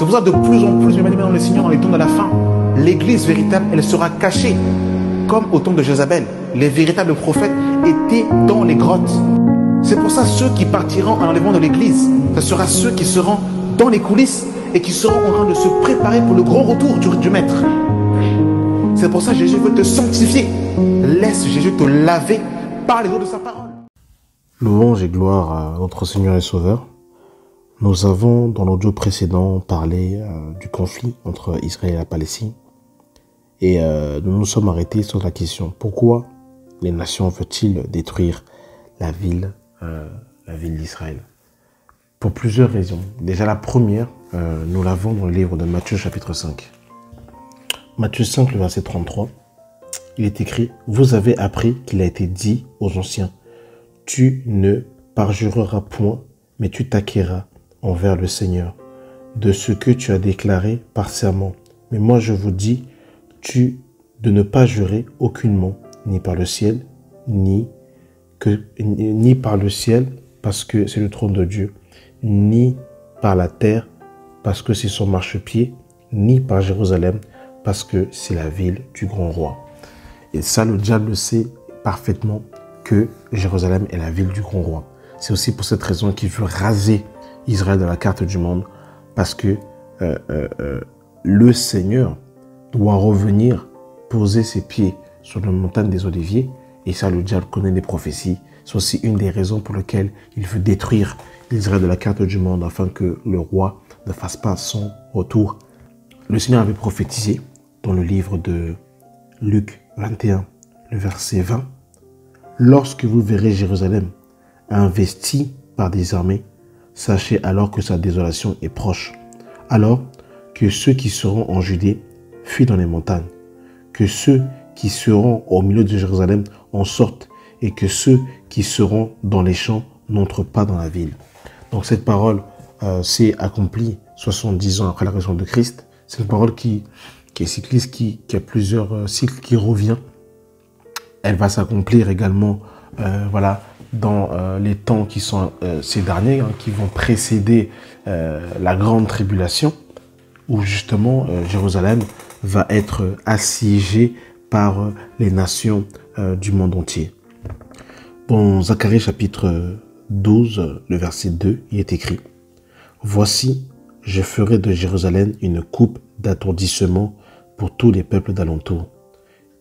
C'est pour ça que de plus en plus, bien-aimés dans le Seigneur, dans les temps de la fin, l'église véritable, elle sera cachée. Comme au temps de Jézabel, les véritables prophètes étaient dans les grottes. C'est pour ça ceux qui partiront à l'enlèvement de l'église, ce sera ceux qui seront dans les coulisses et qui seront en train de se préparer pour le grand retour du Maître. C'est pour ça que Jésus veut te sanctifier. Laisse Jésus te laver par les eaux de sa parole. Louange et gloire à notre Seigneur et Sauveur. Nous avons, dans l'audio précédent, parlé du conflit entre Israël et la Palestine. Et nous nous sommes arrêtés sur la question, pourquoi les nations veulent-ils détruire la ville d'Israël? Pour plusieurs raisons. Déjà, la première, nous l'avons dans le livre de Matthieu, chapitre 5. Matthieu 5, le verset 33, il est écrit « Vous avez appris qu'il a été dit aux anciens, tu ne parjureras point, mais tu t'acquerras envers le Seigneur de ce que tu as déclaré par serment. Mais moi je vous dis de ne pas jurer aucunement, ni par le ciel, ni par le ciel, parce que c'est le trône de Dieu, ni par la terre, parce que c'est son marchepied, ni par Jérusalem, parce que c'est la ville du grand roi. » Et ça, le diable sait parfaitement que Jérusalem est la ville du grand roi. C'est aussi pour cette raison qu'il veut raser Israël de la carte du monde, parce que le Seigneur doit revenir poser ses pieds sur la montagne des Oliviers, et ça, le diable connaît les prophéties. C'est aussi une des raisons pour lesquelles il veut détruire Israël de la carte du monde, afin que le roi ne fasse pas son retour. Le Seigneur avait prophétisé dans le livre de Luc 21, le verset 20, « Lorsque vous verrez Jérusalem investie par des armées, sachez alors que sa désolation est proche. Alors que ceux qui seront en Judée fuient dans les montagnes, que ceux qui seront au milieu de Jérusalem en sortent, et que ceux qui seront dans les champs n'entrent pas dans la ville. » Donc cette parole s'est accomplie 70 ans après la résurrection de Christ. C'est une parole qui est cycliste, qui a plusieurs cycles, qui revient. Elle va s'accomplir également dans les temps qui sont ces derniers, qui vont précéder la grande tribulation, où justement Jérusalem va être assiégée par les nations du monde entier. Dans Zacharie chapitre 12, le verset 2, il est écrit « Voici, je ferai de Jérusalem une coupe d'atourdissement pour tous les peuples d'alentour,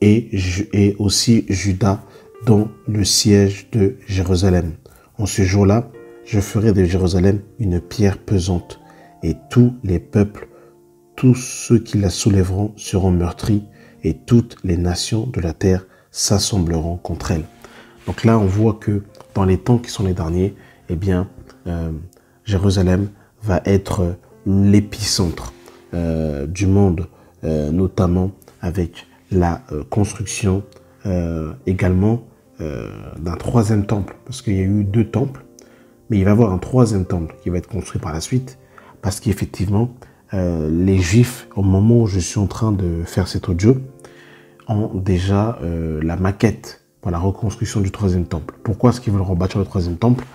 et aussi Juda dans le siège de Jérusalem. En ce jour-là, je ferai de Jérusalem une pierre pesante, et tous les peuples, tous ceux qui la soulèveront seront meurtris, et toutes les nations de la terre s'assembleront contre elle. » Donc là, on voit que dans les temps qui sont les derniers, eh bien, Jérusalem va être l'épicentre du monde, notamment avec la construction également d'un troisième temple, parce qu'il y a eu 2 temples, mais il va y avoir un troisième temple qui va être construit par la suite, parce qu'effectivement, les Juifs, au moment où je suis en train de faire cet audio, ont déjà la maquette pour la reconstruction du troisième temple. Pourquoi est-ce qu'ils veulent rebâtir le troisième temple?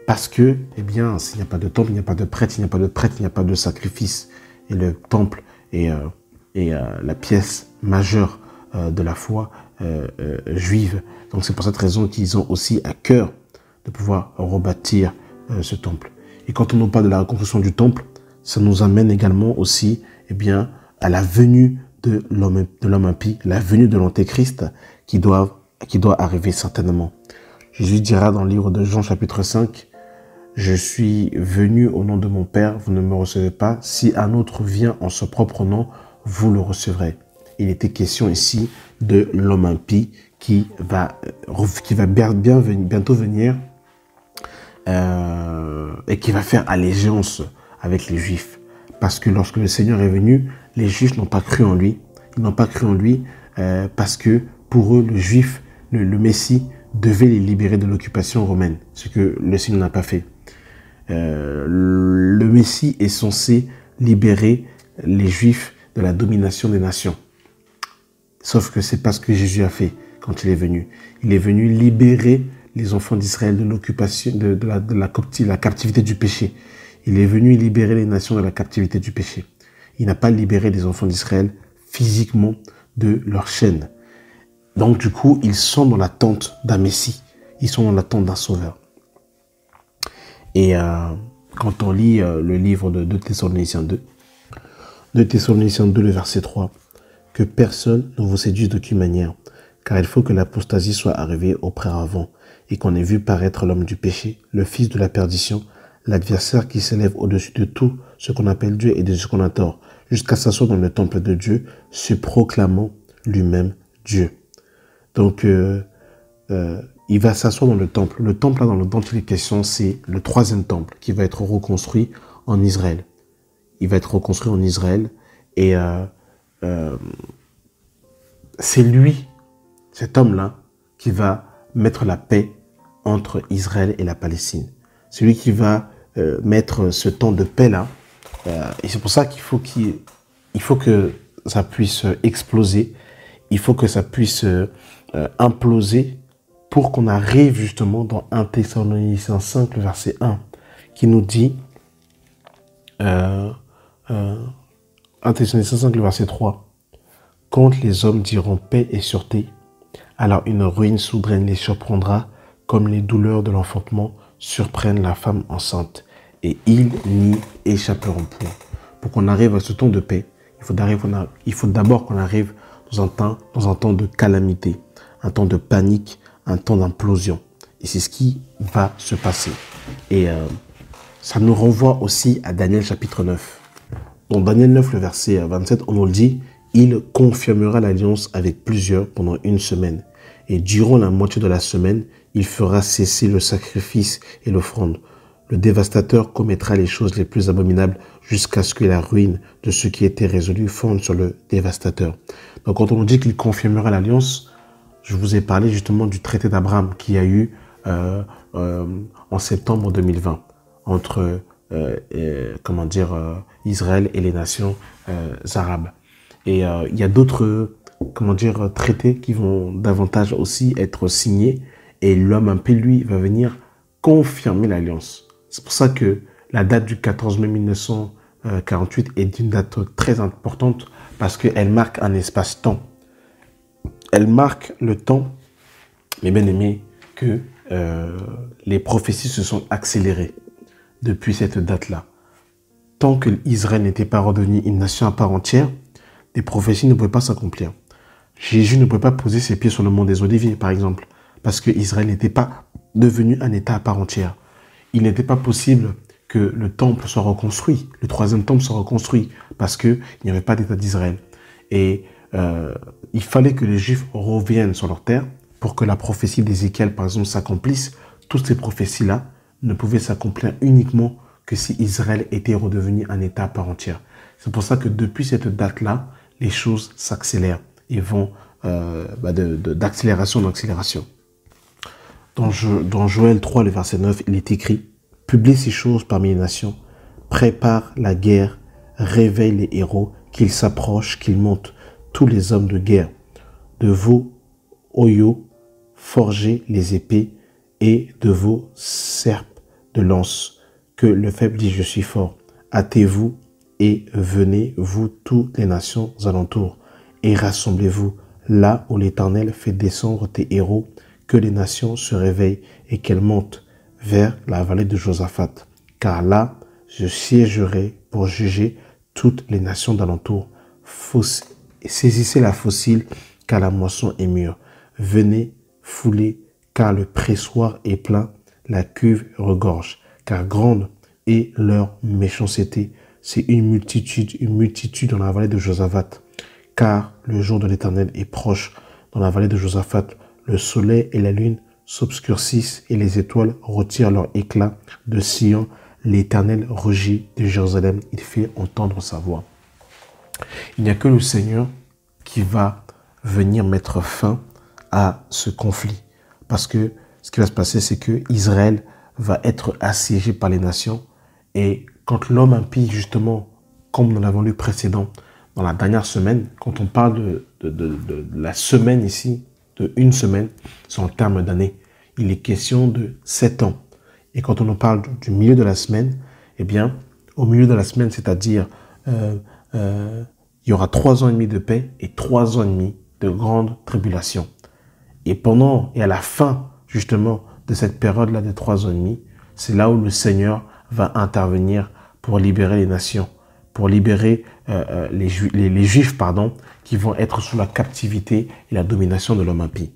Parce que, eh bien, s'il n'y a pas de temple, il n'y a pas de prêtre, il n'y a pas de prêtre, il n'y a pas de sacrifice. Et le temple est la pièce majeure de la foi juive. Donc c'est pour cette raison qu'ils ont aussi à cœur de pouvoir rebâtir ce temple. Et quand on nous parle de la reconstruction du temple, ça nous amène également aussi, eh bien, à la venue de l'homme impie, la venue de l'Antéchrist qui doit arriver certainement. Jésus dira dans le livre de Jean chapitre 5, « Je suis venu au nom de mon Père, vous ne me recevez pas. Si un autre vient en son propre nom, vous le recevrez. » Il était question ici de l'homme impie qui va bientôt venir et qui va faire allégeance avec les Juifs. Parce que lorsque le Seigneur est venu, les Juifs n'ont pas cru en lui. Ils n'ont pas cru en lui parce que pour eux, le Messie devait les libérer de l'occupation romaine, ce que le Seigneur n'a pas fait. Le Messie est censé libérer les Juifs de la domination des nations. Sauf que c'est pas ce que Jésus a fait quand il est venu. Il est venu libérer les enfants d'Israël de l'occupation, de la captivité du péché. Il est venu libérer les nations de la captivité du péché. Il n'a pas libéré les enfants d'Israël physiquement de leur chaîne. Donc du coup, ils sont dans l'attente d'un Messie. Ils sont dans l'attente d'un Sauveur. Et quand on lit le livre de 2 Thessaloniciens 2, 2 Thessaloniciens 2, le verset 3, « Que personne ne vous séduise d'aucune manière, car il faut que l'apostasie soit arrivée auparavant, et qu'on ait vu paraître l'homme du péché, le fils de la perdition, l'adversaire qui s'élève au-dessus de tout ce qu'on appelle Dieu et de ce qu'on adore, jusqu'à s'asseoir dans le temple de Dieu, se proclamant lui-même Dieu. » Donc, il va s'asseoir dans le temple. Le temple, là, dont il est question, c'est le 3e temple qui va être reconstruit en Israël. Il va être reconstruit en Israël et c'est lui, cet homme-là, qui va mettre la paix entre Israël et la Palestine. C'est lui qui va mettre ce temps de paix-là. Et c'est pour ça qu'il faut que ça puisse exploser. Il faut que ça puisse imploser pour qu'on arrive justement dans 1 Thessaloniciens 5, le verset 1, qui nous dit, 1 Thessaloniciens 5, le verset 3, « Quand les hommes diront paix et sûreté, alors une ruine soudaine les surprendra, comme les douleurs de l'enfantement surprennent la femme enceinte, et ils n'y échapperont point. » Pour qu'on arrive à ce temps de paix, il faut d'abord qu'on arrive dans un temps de calamité, un temps de panique, un temps d'implosion. Et c'est ce qui va se passer. Et ça nous renvoie aussi à Daniel chapitre 9. Dans Daniel 9, le verset 27, on nous le dit, « Il confirmera l'alliance avec plusieurs pendant 1 semaine. Et durant la moitié de la semaine, il fera cesser le sacrifice et l'offrande. Le dévastateur commettra les choses les plus abominables jusqu'à ce que la ruine de ce qui était résolu fonde sur le dévastateur. » Donc quand on nous dit qu'il confirmera l'alliance, je vous ai parlé justement du traité d'Abraham qu'il y a eu en septembre 2020 entre Israël et les nations arabes. Et il y a d'autres traités qui vont davantage aussi être signés et l'homme impie, lui, va venir confirmer l'alliance. C'est pour ça que la date du 14 mai 1948 est une date très importante parce qu'elle marque un espace-temps. Elle marque le temps, mes bien-aimés, que les prophéties se sont accélérées depuis cette date-là. Tant que Israël n'était pas redevenu une nation à part entière, les prophéties ne pouvaient pas s'accomplir. Jésus ne pouvait pas poser ses pieds sur le mont des Oliviers, par exemple, parce que Israël n'était pas devenu un État à part entière. Il n'était pas possible que le temple soit reconstruit, le 3e temple soit reconstruit, parce qu'il n'y avait pas d'État d'Israël. Et il fallait que les Juifs reviennent sur leur terre pour que la prophétie d'Ézéchiel, par exemple, s'accomplisse. Toutes ces prophéties-là ne pouvaient s'accomplir uniquement que si Israël était redevenu un État à part entière. C'est pour ça que depuis cette date-là, les choses s'accélèrent et vont d'accélération en accélération. Dans Joël 3, le verset 9, il est écrit « Publie ces choses parmi les nations, prépare la guerre, réveille les héros, qu'ils s'approchent, qu'ils montent, tous les hommes de guerre. De vos oyaux, forgez les épées, et de vos serpes de lance. Que le faible dise, je suis fort. Hâtez-vous et venez, vous toutes les nations alentours, et rassemblez-vous là où l'Éternel fait descendre tes héros, que les nations se réveillent et qu'elles montent vers la vallée de Josaphat. Car là, je siégerai pour juger toutes les nations d'alentour. Saisissez la faucille, car la moisson est mûre. Venez, foulez, car le pressoir est plein, la cuve regorge. Car grande est leur méchanceté. C'est une multitude dans la vallée de Josaphat. Car le jour de l'Éternel est proche. Dans la vallée de Josaphat, le soleil et la lune s'obscurcissent et les étoiles retirent leur éclat de Sion. L'Éternel rugit de Jérusalem. Il fait entendre sa voix. Il n'y a que le Seigneur qui va venir mettre fin à ce conflit. Parce que ce qui va se passer, c'est que Israël va être assiégé par les nations. Et quand l'homme impie, justement, comme nous l'avons lu précédent, dans la dernière semaine, quand on parle de la semaine ici, de 1 semaine, c'est en termes d'années. Il est question de 7 ans. Et quand on nous parle du milieu de la semaine, eh bien, au milieu de la semaine, c'est-à-dire, il y aura 3 ans et demi de paix et 3 ans et demi de grande tribulation. Et à la fin, justement, de cette période-là de 3 ans et demi, c'est là où le Seigneur va intervenir pour libérer les nations, pour libérer les Juifs, qui vont être sous la captivité et la domination de l'homme impie.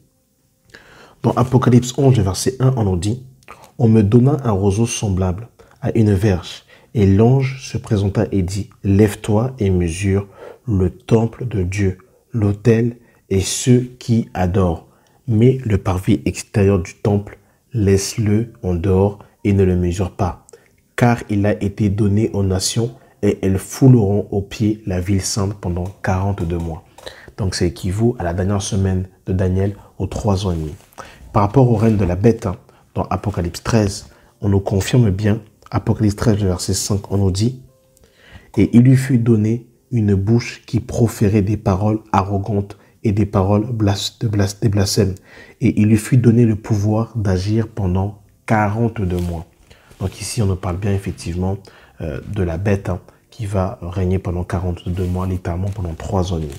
Dans Apocalypse 11, verset 1, on nous dit « On me donna un roseau semblable à une verge, et l'ange se présenta et dit « Lève-toi et mesure le temple de Dieu, l'autel et ceux qui adorent. Mais le parvis extérieur du temple, laisse-le en dehors et ne le mesure pas, car il a été donné aux nations et elles fouleront aux pieds la ville sainte pendant 42 mois. » Donc, ça équivaut à la dernière semaine de Daniel aux 3 ans et demi. Par rapport au règne de la bête, dans Apocalypse 13, on nous confirme bien, Apocalypse 13, verset 5, on nous dit « Et il lui fut donné une bouche qui proférait des paroles arrogantes et des paroles des blasphèmes. Et il lui fut donné le pouvoir d'agir pendant 42 mois. » Donc ici, on nous parle bien effectivement de la bête qui va régner pendant 42 mois, littéralement pendant 3 ans et demi.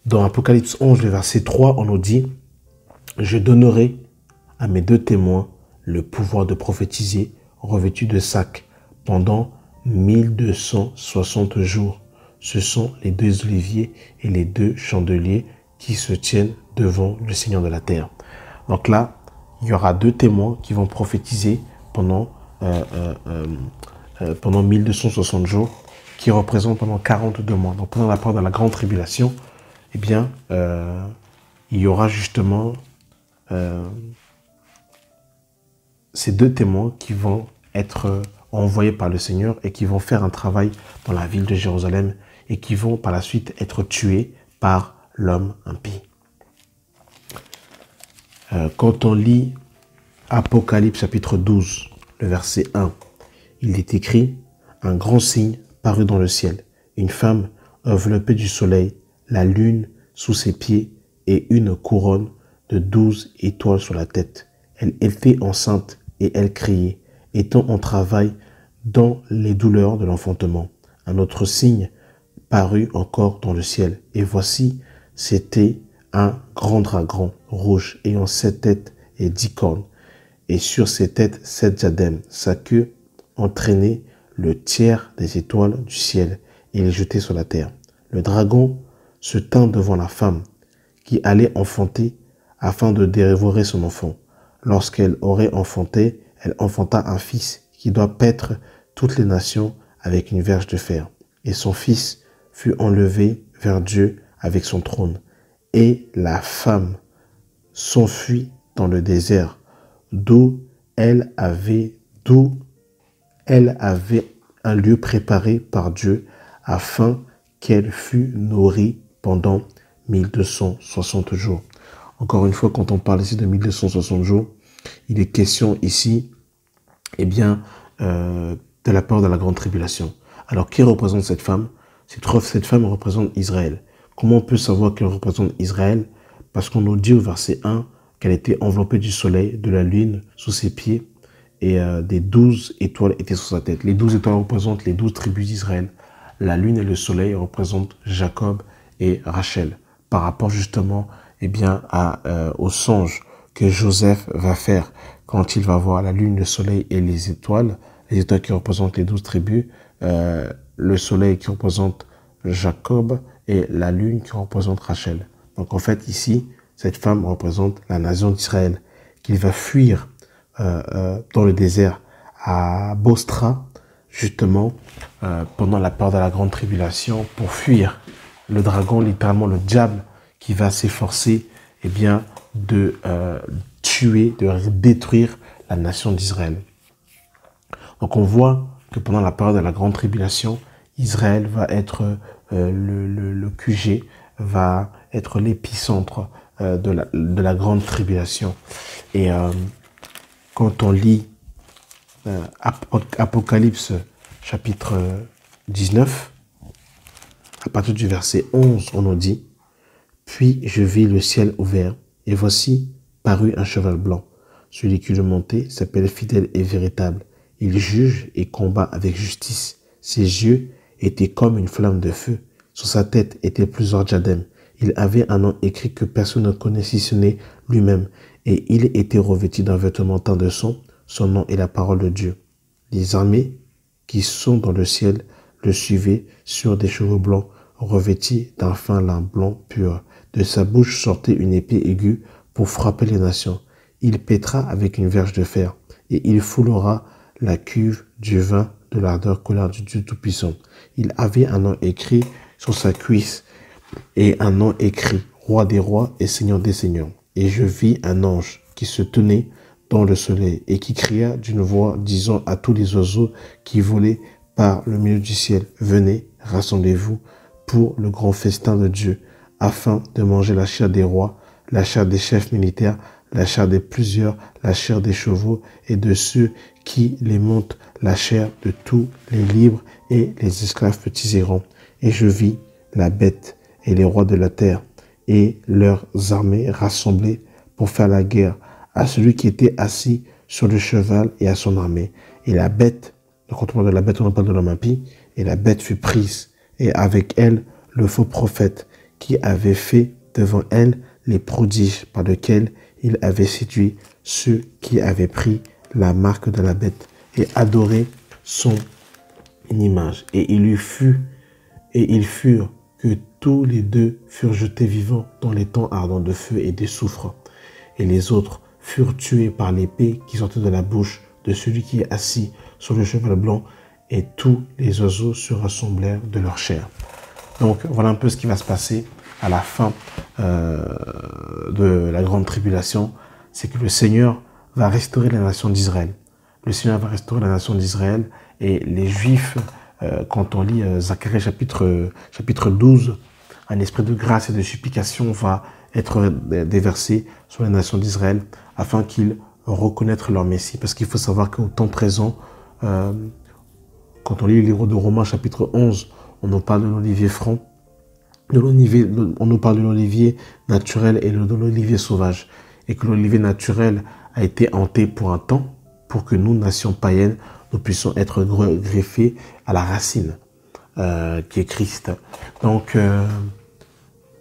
Dans Apocalypse 11, le verset 3, on nous dit « Je donnerai à mes 2 témoins le pouvoir de prophétiser revêtus de sacs pendant 1260 jours. Ce sont les 2 oliviers et les 2 chandeliers qui se tiennent devant le Seigneur de la terre. » Donc là, il y aura 2 témoins qui vont prophétiser pendant 1260 jours, qui représentent pendant 42 mois. Donc pendant la période de la grande tribulation, eh bien, il y aura justement ces 2 témoins qui vont être envoyés par le Seigneur et qui vont faire un travail dans la ville de Jérusalem et qui vont par la suite être tués par l'homme impie. Quand on lit Apocalypse chapitre 12, le verset 1, il est écrit « Un grand signe parut dans le ciel, une femme enveloppée du soleil, la lune sous ses pieds et une couronne de 12 étoiles sur la tête. Elle était enceinte et elle criait, étant en travail dans les douleurs de l'enfantement. Un autre signe parut encore dans le ciel, et voici, c'était un grand dragon rouge ayant 7 têtes et 10 cornes, et sur ses têtes 7 diadèmes. Sa queue entraînait le tiers des étoiles du ciel et les jetait sur la terre. Le dragon se tint devant la femme qui allait enfanter afin de dévorer son enfant. Lorsqu'elle aurait enfanté, elle enfanta un fils qui doit paître toutes les nations avec une verge de fer. Et son fils fut enlevé vers Dieu avec son trône. Et la femme s'enfuit dans le désert, d'où elle avait un lieu préparé par Dieu afin qu'elle fût nourrie pendant 1260 jours. Encore une fois, quand on parle ici de 1260 jours, il est question ici, de la peur de la grande tribulation. Alors, qui représente cette femme? Cette femme représente Israël. Comment on peut savoir qu'elle représente Israël? Parce qu'on nous dit au verset 1 qu'elle était enveloppée du soleil, de la lune sous ses pieds et des 12 étoiles étaient sur sa tête. Les 12 étoiles représentent les 12 tribus d'Israël. La lune et le soleil représentent Jacob et Rachel. Par rapport justement au songe que Joseph va faire quand il va voir la lune, le soleil et les étoiles qui représentent les 12 tribus, le soleil qui représente Jacob et la lune qui représente Rachel. Donc en fait ici, cette femme représente la nation d'Israël qu'il va fuir dans le désert à Bostra, justement pendant la période de la grande tribulation, pour fuir le dragon, littéralement le diable, qui va s'efforcer de tuer, de détruire la nation d'Israël. Donc on voit que pendant la période de la grande tribulation, Israël va être le QG, va être l'épicentre de la grande tribulation. Et quand on lit Apocalypse chapitre 19, à partir du verset 11, on nous dit « Puis je vis le ciel ouvert, et voici parut un cheval blanc. Celui qui le montait s'appelle fidèle et véritable. Il juge et combat avec justice. Ses yeux étaient comme une flamme de feu. Sur sa tête étaient plusieurs diadèmes. Il avait un nom écrit que personne ne connaît si ce n'est lui-même. Et il était revêtu d'un vêtement teint de sang. Son nom est la parole de Dieu. Les armées qui sont dans le ciel le suivaient sur des chevaux blancs, revêtis d'un fin lin blanc pur. De sa bouche sortait une épée aiguë pour frapper les nations. Il pètera avec une verge de fer, et il foulera la cuve du vin de l'ardeur colère du Dieu Tout-Puissant. Il avait un nom écrit sur sa cuisse, et un nom écrit, Roi des rois et Seigneur des seigneurs. Et je vis un ange qui se tenait dans le soleil, et qui cria d'une voix, disant à tous les oiseaux qui volaient par le milieu du ciel, venez, rassemblez-vous pour le grand festin de Dieu, afin de manger la chair des rois, la chair des chefs militaires, la chair des plusieurs, la chair des chevaux et de ceux qui les montent, la chair de tous les libres et les esclaves petits et grands. Et je vis la bête et les rois de la terre et leurs armées rassemblées pour faire la guerre à celui qui était assis sur le cheval et à son armée. Et la bête, quand on parle de la bête, on parle de l'homme impie, et la bête fut prise, et avec elle le faux prophète qui avait fait devant elle les prodiges par lesquels il avait séduit ceux qui avaient pris la marque de la bête et adoré son image. Et ils furent que tous les deux furent jetés vivants dans les temps ardents de feu et de soufre. Et les autres furent tués par l'épée qui sortait de la bouche de celui qui est assis sur le cheval blanc, et tous les oiseaux se rassemblèrent de leur chair. Donc voilà un peu ce qui va se passer à la fin de la grande tribulation. C'est que le Seigneur va restaurer la nation d'Israël. Le Seigneur va restaurer la nation d'Israël, et les Juifs, quand on lit Zacharie chapitre 12, un esprit de grâce et de supplication va être déversé sur la nation d'Israël afin qu'ils reconnaissent leur Messie. Parce qu'il faut savoir qu'au temps présent, quand on lit le livre de Romains chapitre 11, on nous parle de l'olivier franc, on nous parle de l'olivier naturel et de l'olivier sauvage. Et que l'olivier naturel a été hanté pour un temps, pour que nous, nations païennes, nous puissions être greffés à la racine, qui est Christ. Donc,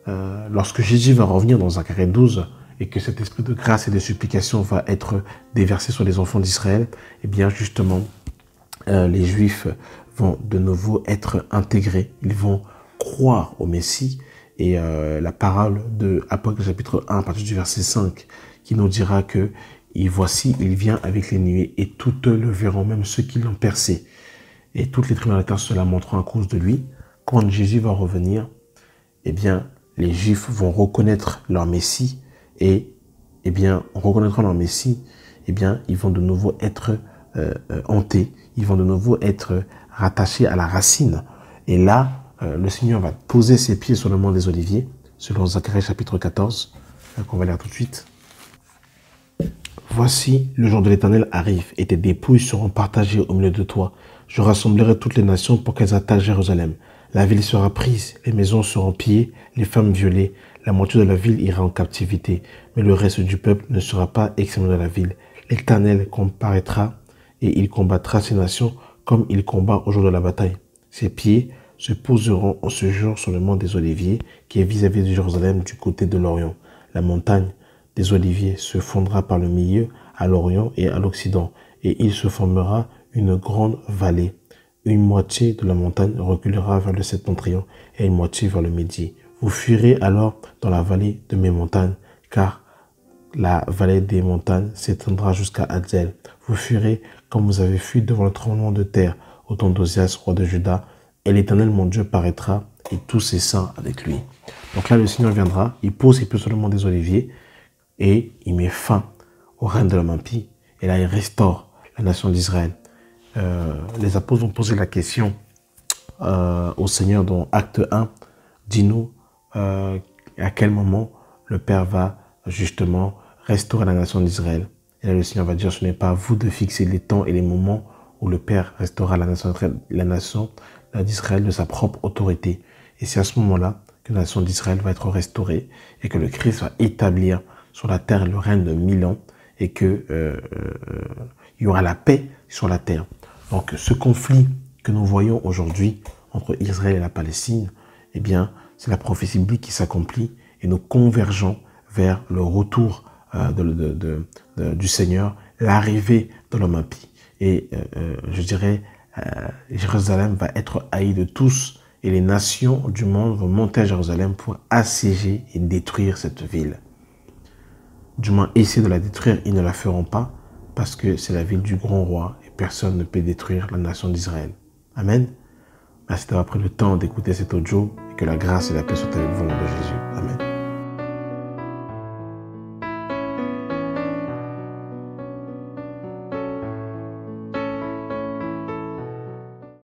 lorsque Jésus va revenir dans Zacharie 12, et que cet esprit de grâce et de supplication va être déversé sur les enfants d'Israël, eh bien justement, les Juifs vont de nouveau être intégrés. Ils vont croire au Messie, et la parole de Apocalypse chapitre 1, à partir du verset 5, qui nous dira que voici, il vient avec les nuées, et toutes le verront, même ceux qui l'ont percé. Et toutes les tribus de la terre se lamenteront à cause de lui. Quand Jésus va revenir, eh bien, les Juifs vont reconnaître leur Messie, et eh bien, en reconnaîtrant leur Messie, eh bien, ils vont de nouveau être hantés, ils vont de nouveau être rattachés à la racine. Et là, le Seigneur va poser ses pieds sur le mont des Oliviers, selon Zacharie chapitre 14, qu'on va lire tout de suite. Voici, le jour de l'Éternel arrive, et tes dépouilles seront partagées au milieu de toi. Je rassemblerai toutes les nations pour qu'elles attaquent Jérusalem. La ville sera prise, les maisons seront pillées, les femmes violées. La moitié de la ville ira en captivité, mais le reste du peuple ne sera pas exterminé de la ville. L'Éternel comparaîtra, et il combattra ces nations comme il combat au jour de la bataille. Ses pieds se poseront en ce jour sur le mont des Oliviers, qui est vis-à-vis de Jérusalem du côté de l'Orient. La montagne des Oliviers se fondra par le milieu à l'Orient et à l'Occident, et il se formera une grande vallée. Une moitié de la montagne reculera vers le septentrion et une moitié vers le midi. Vous fuirez alors dans la vallée de mes montagnes, car la vallée des montagnes s'étendra jusqu'à Adzel. Vous fuirez comme vous avez fui devant le tremblement de terre, au temps d'Osias, roi de Juda, et l'Éternel mon Dieu paraîtra, et tous ses saints avec lui. Donc là, le Seigneur viendra, il pose ses pieds sur le mont des Oliviers, et il met fin au règne de l'homme impie, et là, il restaure la nation d'Israël. Les apôtres vont poser la question au Seigneur dans Acte 1, dis-nous à quel moment le Père va justement restaurer la nation d'Israël. Et là, le Seigneur va dire, ce n'est pas à vous de fixer les temps et les moments où le Père restaurera la nation d'Israël de sa propre autorité. Et c'est à ce moment-là que la nation d'Israël va être restaurée et que le Christ va établir sur la terre le règne de 1000 ans et que il y aura la paix sur la terre. Donc ce conflit que nous voyons aujourd'hui entre Israël et la Palestine, eh bien, c'est la prophétie biblique qui s'accomplit et nous convergeons vers le retour du Seigneur, l'arrivée de l'homme impie. Et je dirais, Jérusalem va être haïe de tous et les nations du monde vont monter à Jérusalem pour assiéger et détruire cette ville. Du moins, essayer de la détruire, ils ne la feront pas parce que c'est la ville du grand roi et personne ne peut détruire la nation d'Israël. Amen. Merci d'avoir pris le temps d'écouter cet audio et que la grâce et la paix soient avec vous au nom de Jésus. Amen.